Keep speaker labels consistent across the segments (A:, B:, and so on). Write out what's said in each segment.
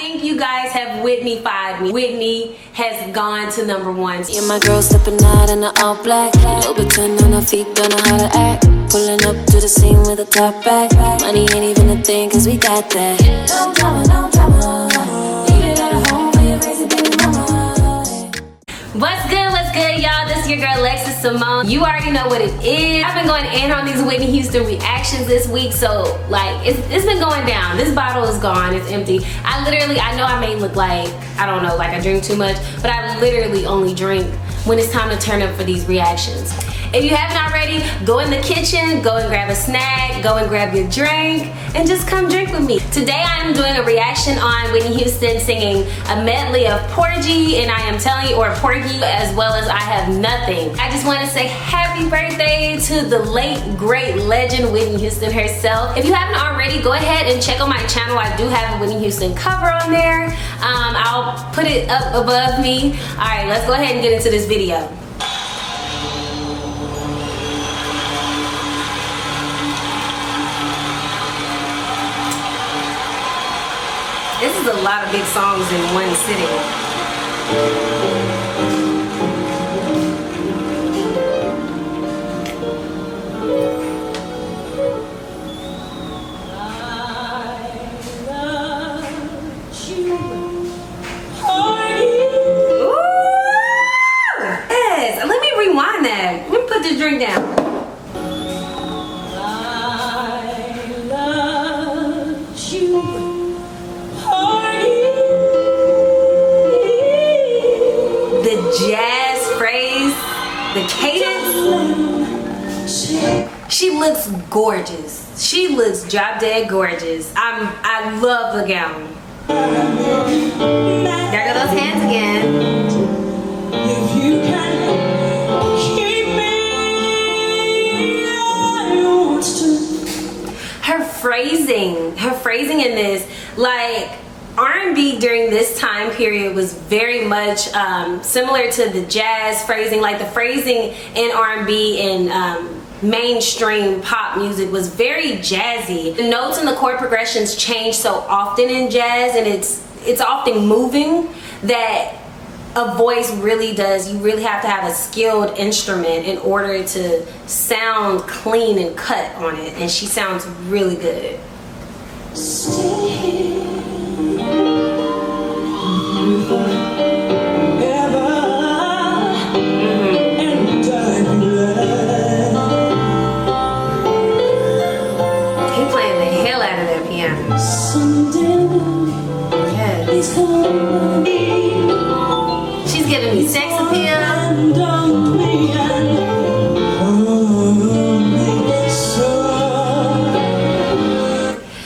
A: think you guys have Whitney-fied me. Whitney has gone to #1.
B: Yeah, my girl stepping out in the all black. Little bit 10 on her feet, don't know how to act. Pulling up to the scene with a top back. Money ain't even a thing, cause we got that. No drama, no drama. Leave it at home for your crazy baby mama.
A: What's good, y'all? This is your girl, LEXISINGS. You already know what it is. I've been going in on these Whitney Houston reactions this week, so like, it's been going down. This bottle is gone, it's empty. I know I may look like, I don't know, like I drink too much, but I literally only drink when it's time to turn up for these reactions. If you haven't already, go in the kitchen, go and grab a snack, go and grab your drink, and just come drink with me. Today I am doing a reaction on Whitney Houston singing a medley of Porgy, and I am telling you, or Porgy, as well as I Have Nothing. I just want to say happy birthday to the late, great legend Whitney Houston herself. If you haven't already, go ahead and check on my channel. I do have a Whitney Houston cover on there. I'll put it up above me. All right, let's go ahead and get into this video. This is a lot of big songs in one sitting. Yes, let me rewind that. Let me put this drink down. The jazz phrase, the cadence. She looks gorgeous. She looks drop dead gorgeous. I love the gown. There go those hands again.
C: If you can keep me, I want to.
A: Her phrasing in this, like, R&B during this time period was very much similar to the jazz phrasing. Like the phrasing in R&B and mainstream pop music was very jazzy. The notes and the chord progressions change so often in jazz, and it's often moving, that a voice really does, you really have to have a skilled instrument in order to sound clean and cut on it, and she sounds really good.
C: Stay here.
A: He playing the hell out of that piano. Yes. She's giving me sex appeal.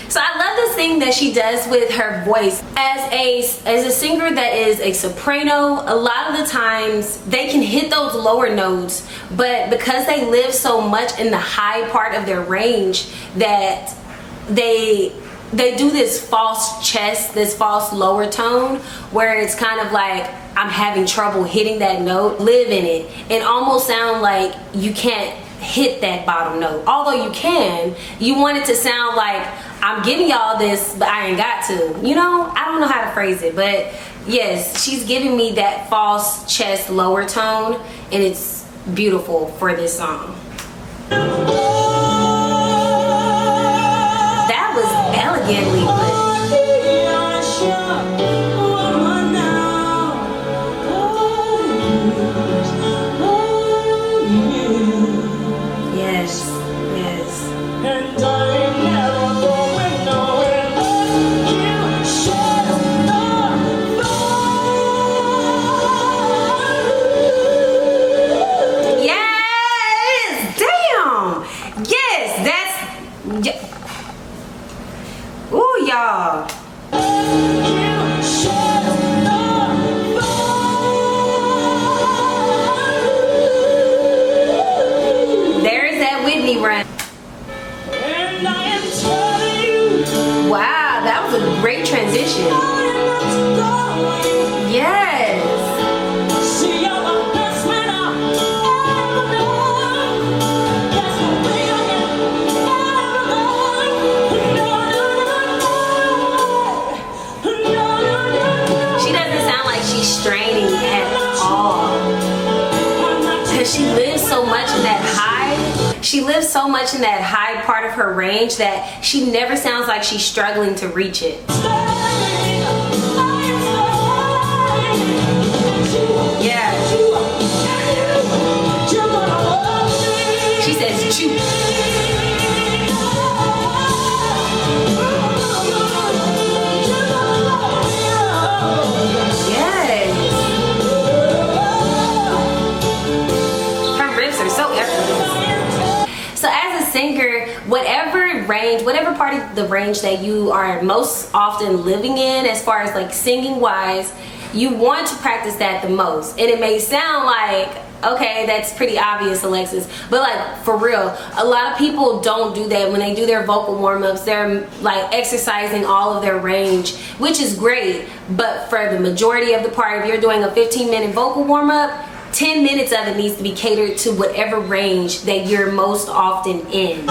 A: So I love this thing that she does with her voice. As a singer that is a soprano, a lot of the times they can hit those lower notes, but because they live so much in the high part of their range, that they do this false chest, this false lower tone, where it's kind of like I'm having trouble hitting that note. Live in it and almost sound like you can't hit that bottom note. Although you can, you want it to sound like I'm giving y'all this, but I ain't got to. You know, I don't know how to phrase it, but yes, she's giving me that false chest lower tone, and it's beautiful for this song. That was elegantly put. Yes, yes.
C: And I ain't never going nowhere but you. Shut up.
A: Yes! Damn! Yes, that's... Ooh, y'all. There's that Whitney run.
C: And I am telling you,
A: Wow, that was a great transition. Yes.
C: see, you're the best man I've ever known. That's the way I am, ever known. No, no, no, no, no, no.
A: she lives so much in that high. She lives so much in that high part of her range that she never sounds like she's struggling to reach it. Yeah. She says chew. Yes. Her riffs are so effortless. So as a singer, whatever range, whatever part of the range that you are most often living in, as far as like singing wise, you want to practice that the most. And it may sound like, okay, that's pretty obvious, Alexis, but like for real, a lot of people don't do that. When they do their vocal warm-ups, they're like exercising all of their range, which is great, but for the majority of the part, if you're doing a 15-minute vocal warm-up, 10 minutes of it needs to be catered to whatever range that you're most often in.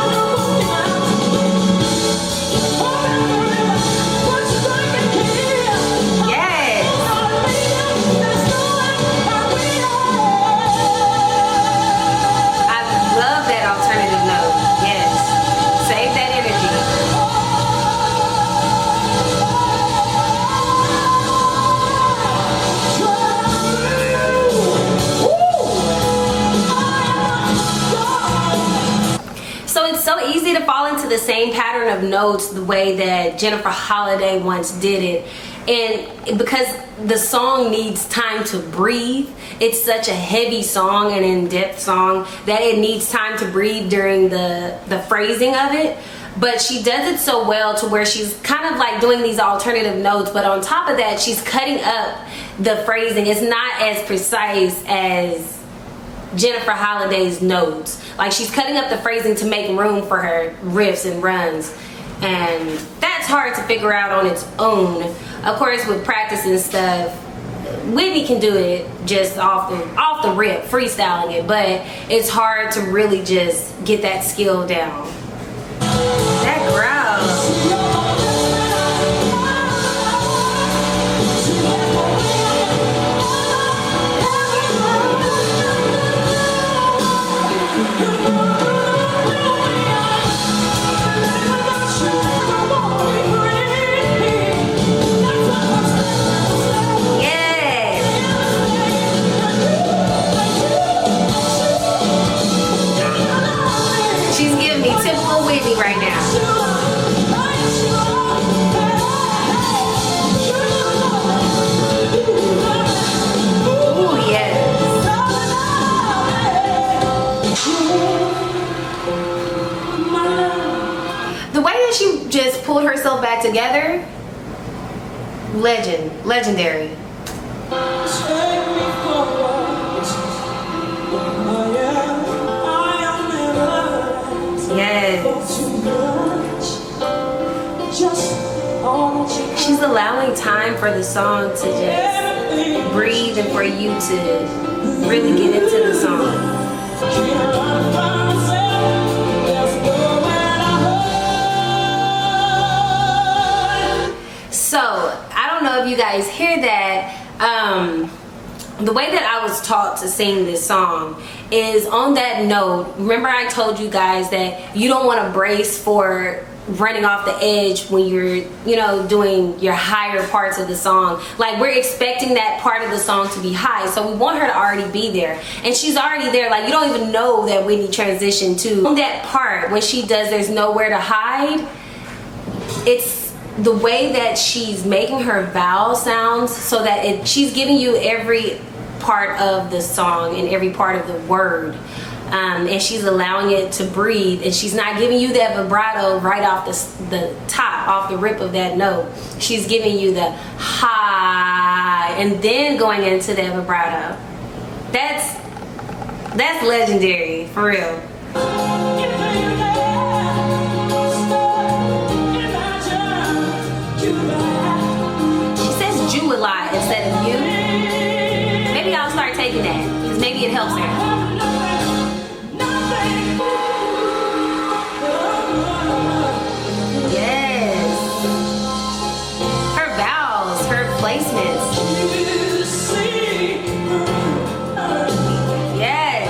A: Easy to fall into the same pattern of notes the way that Jennifer Holliday once did it, and because the song needs time to breathe, it's such a heavy song and in-depth song that it needs time to breathe during the phrasing of it. But she does it so well to where she's kind of like doing these alternative notes, but on top of that she's cutting up the phrasing. It's not as precise as Jennifer Holliday's notes. Like, she's cutting up the phrasing to make room for her riffs and runs, and that's hard to figure out on its own. Of course, with practice and stuff, Whitney can do it just off the rip, freestyling it, but it's hard to really just get that skill down. That growl. Right now. Ooh, yes. The way that she just pulled herself back together, legendary. Yes. She's allowing time for the song to just breathe and for you to really get into the song. So, I don't know if you guys hear that. The way that I was taught to sing this song is on that note. Remember I told you guys that you don't want to brace for running off the edge when you're, you know, doing your higher parts of the song. Like, we're expecting that part of the song to be high, so we want her to already be there, and she's already there. Like, you don't even know that Whitney transitioned to that part when she does There's Nowhere to Hide. It's the way that she's making her vowel sounds so that she's giving you every part of the song and every part of the word, and she's allowing it to breathe, and she's not giving you that vibrato right off the top, off the rip of that note. She's giving you the high and then going into that vibrato. That's legendary, for real. A lot instead of you. Maybe I'll start taking that, because maybe it helps her. Yes. Her vowels, her placements. Yes.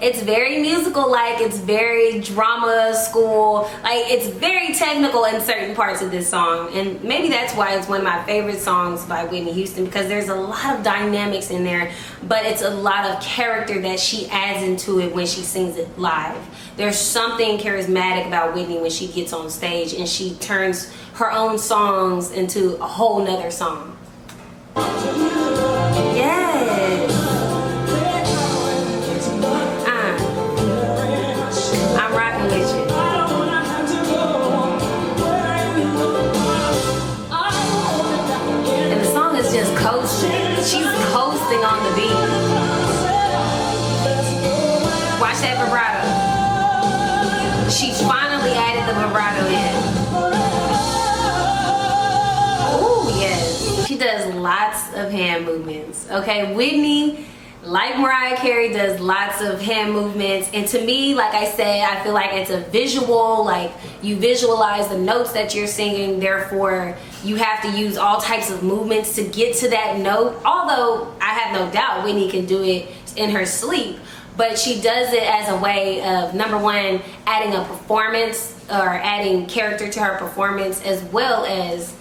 A: It's very musical, like it's very drama school, like it's very technical in certain parts of this song, and maybe that's why it's one of my favorite songs by Whitney Houston, because there's a lot of dynamics in there, but it's a lot of character that she adds into it when she sings it live. There's something charismatic about Whitney when she gets on stage and she turns her own songs into a whole nother song. Yes. I'm rocking with you. And the song is just coasting. She's coasting on the beat. Watch that vibrato. She finally added the vibrato in. Oh yes. She does lots of hand movements. Okay, Whitney, like Mariah Carey, does lots of hand movements, and to me, like I said, I feel like it's a visual, like you visualize the notes that you're singing, therefore you have to use all types of movements to get to that note. Although I have no doubt Whitney can do it in her sleep, but she does it as a way of, number one, adding a performance or adding character to her performance, as well as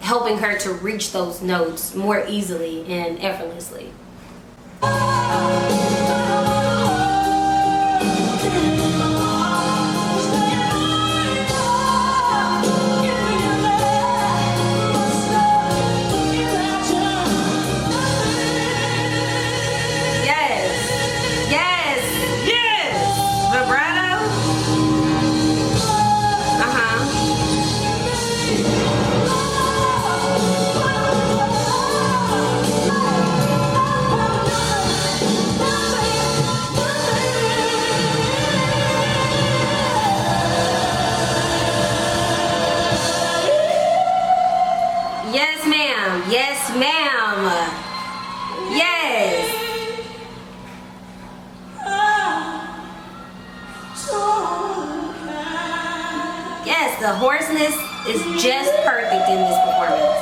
A: helping her to reach those notes more easily and effortlessly. Yes, ma'am. Yes, ma'am. Yes. Yes, the hoarseness is just perfect in this performance.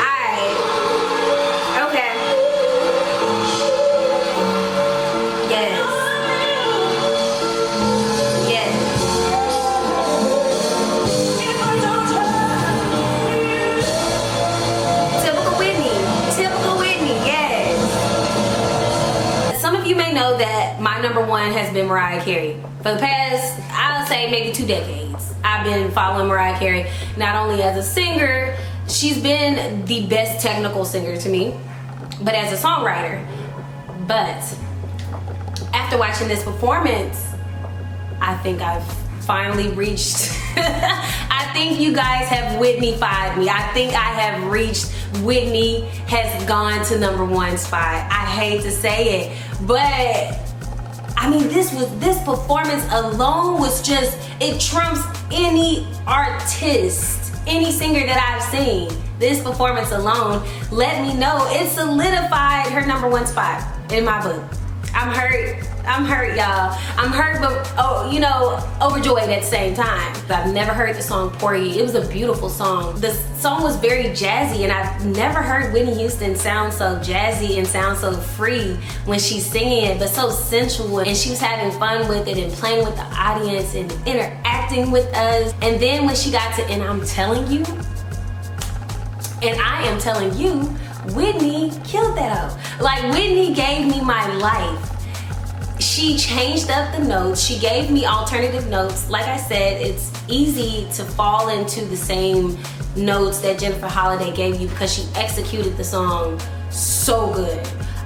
A: Alright. Okay. Yes. Yes. Typical Whitney. Typical Whitney, yes. Some of you may know that my number one has been Mariah Carey. For the past, I'll say maybe 2 decades, I've been following Mariah Carey, not only as a singer, she's been the best technical singer to me, but as a songwriter. But after watching this performance, I think I've finally reached, I think you guys have Whitney-fied me. I think I have reached, Whitney has gone to number 1 spot. I hate to say it, but I mean, this performance alone was just, it trumps any artist, any singer that I've seen. This performance alone let me know it solidified her number 1 spot in my book. I'm hurt, y'all. I'm hurt, but oh, you know, overjoyed at the same time. I've never heard the song Porgy. It was a beautiful song. The song was very jazzy, and I've never heard Whitney Houston sound so jazzy and sound so free when she's singing it, but so sensual. And she was having fun with it and playing with the audience and interacting with us. And then when she got to And I'm Telling You, and I Am Telling You, Whitney killed that out. Like, Whitney gave me my life. She changed up the notes. She gave me alternative notes. Like I said, it's easy to fall into the same notes that Jennifer Holliday gave you because she executed the song so good.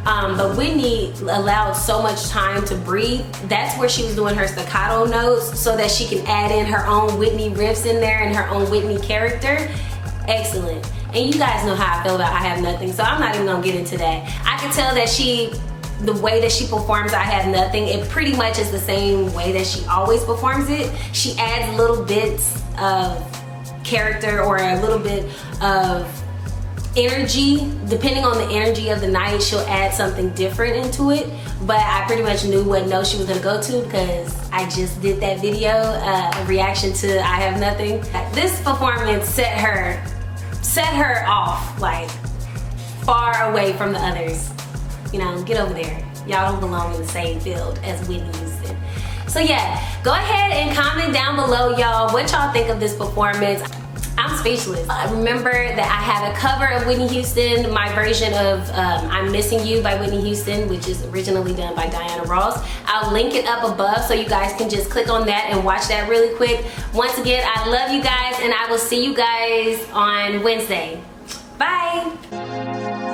A: But Whitney allowed so much time to breathe. That's where she was doing her staccato notes so that she can add in her own Whitney riffs in there and her own Whitney character. Excellent. And you guys know how I feel about I Have Nothing, so I'm not even gonna get into that. I can tell that the way that she performs I Have Nothing, it pretty much is the same way that she always performs it. She adds little bits of character or a little bit of energy. Depending on the energy of the night, she'll add something different into it. But I pretty much knew what note she was gonna go to because I just did that video, a reaction to I Have Nothing. This performance set her off, like, far away from the others. You know, get over there. Y'all don't belong in the same field as Whitney Houston. So yeah, go ahead and comment down below, y'all, what y'all think of this performance. I'm speechless. Remember that I have a cover of Whitney Houston, my version of I'm Missing You by Whitney Houston, which is originally done by Diana Ross. I'll link it up above so you guys can just click on that and watch that really quick. Once again, I love you guys and I will see you guys on Wednesday. Bye.